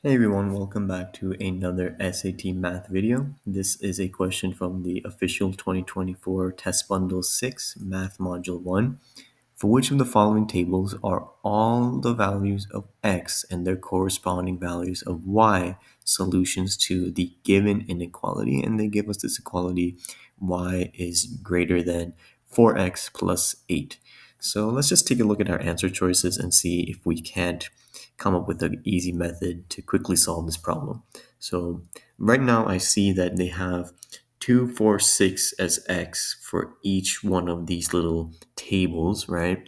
Hey everyone, welcome back to another SAT math video. This is a question from the official 2024 Test Bundle 6 Math Module 1. For which of the following tables are all the values of x and their corresponding values of y solutions to the given inequality? And they give us this equality: y is greater than 4x plus 8. So let's just take a look at our answer choices and see if we can't come up with an easy method to quickly solve this problem. So right now I see that they have 2, 4, 6 as x for each one of these little tables, right?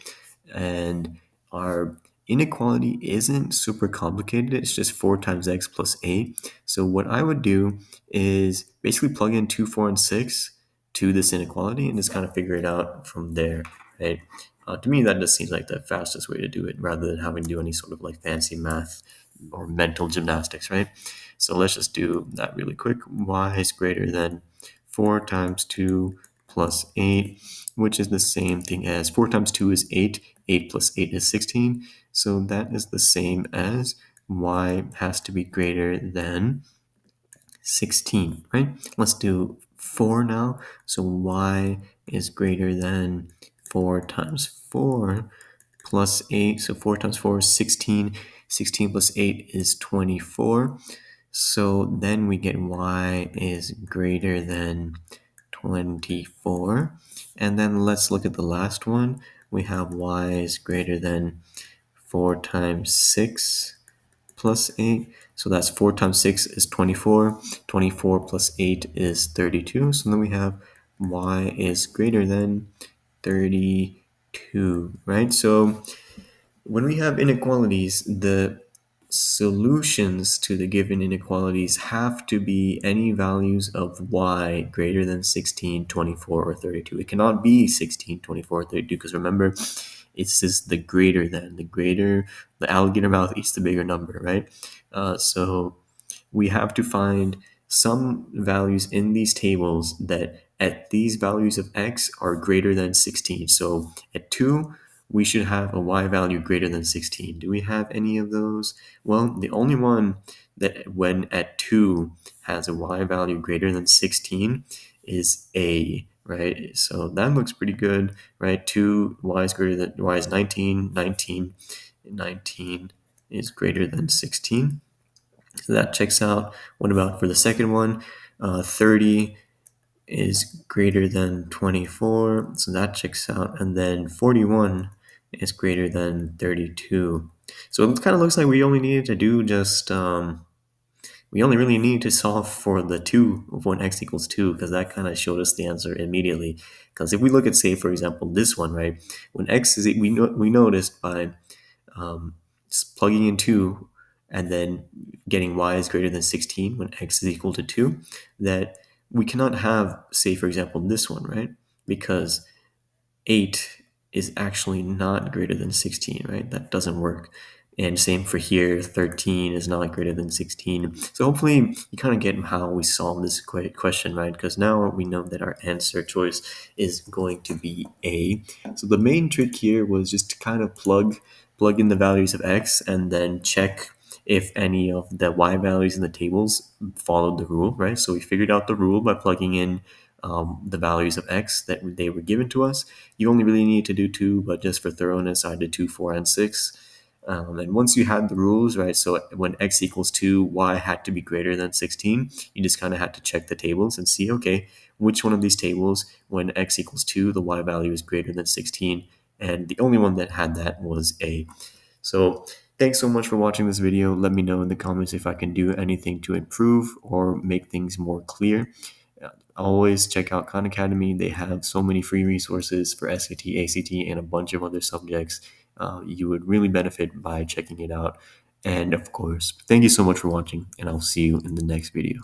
And our inequality isn't super complicated. It's just 4 times x plus 8. So what I would do is basically plug in 2, 4, and 6 to this inequality and just kind of figure it out from there, right? To me, that just seems like the fastest way to do it rather than having to do any sort of like fancy math or mental gymnastics, right? So let's just do that really quick. Y is greater than 4 times 2 plus 8, which is the same thing as 4 times 2 is 8, 8 plus 8 is 16. So that is the same as y has to be greater than 16, right? Let's do 4 now. So y is greater than 4 times 4 plus 8. So 4 times 4 is 16. 16 plus 8 is 24. So then we get y is greater than 24. And then let's look at the last one. We have y is greater than 4 times 6 plus 8. So that's 4 times 6 is 24. 24 plus 8 is 32. So then we have y is greater than 32, right? So when we have inequalities, the solutions to the given inequalities have to be any values of y greater than 16, 24, or 32. It cannot be 16, 24, or 32 because remember, it's just the greater than. The alligator mouth eats the bigger number, right? So we have to find some values in these tables that at these values of x are greater than 16. So at 2, we should have a y value greater than 16. Do we have any of those? Well, the only one that when at 2 has a y value greater than 16 is a, right? So that looks pretty good, right? 2 y is greater than y is 19, 19, 19 is greater than 16. So that checks out. What about for the second one? 30 is greater than 24, so that checks out. And then 41 is greater than 32. So it kind of looks like we only needed to do just, we only really need to solve for the 2 of when x equals 2, because that kind of showed us the answer immediately. Because if we look at, say, for example, this one, right? When x is, we noticed by just plugging in 2 and then getting y is greater than 16 when x is equal to 2, that we cannot have, say, for example, this one, right? Because 8 is actually not greater than 16, right? That doesn't work. And same for here, 13 is not greater than 16. So hopefully you kind of get how we solve this question, right? Because now we know that our answer choice is going to be A. So the main trick here was just to kind of plug in the values of x and then check if any of the y values in the tables followed the rule, right? So we figured out the rule by plugging in the values of x that they were given to us. You only really need to do 2, but just for thoroughness, I did 2, 4, and 6. And once you had the rules, right, so when x equals 2, y had to be greater than 16, you just kind of had to check the tables and see, okay, which one of these tables, when x equals 2, the y value is greater than 16, and the only one that had that was A. So thanks so much for watching this video. Let me know in the comments if I can do anything to improve or make things more clear. Always check out Khan Academy. They have so many free resources for SAT, ACT, and a bunch of other subjects. You would really benefit by checking it out. And of course, thank you so much for watching, and I'll see you in the next video.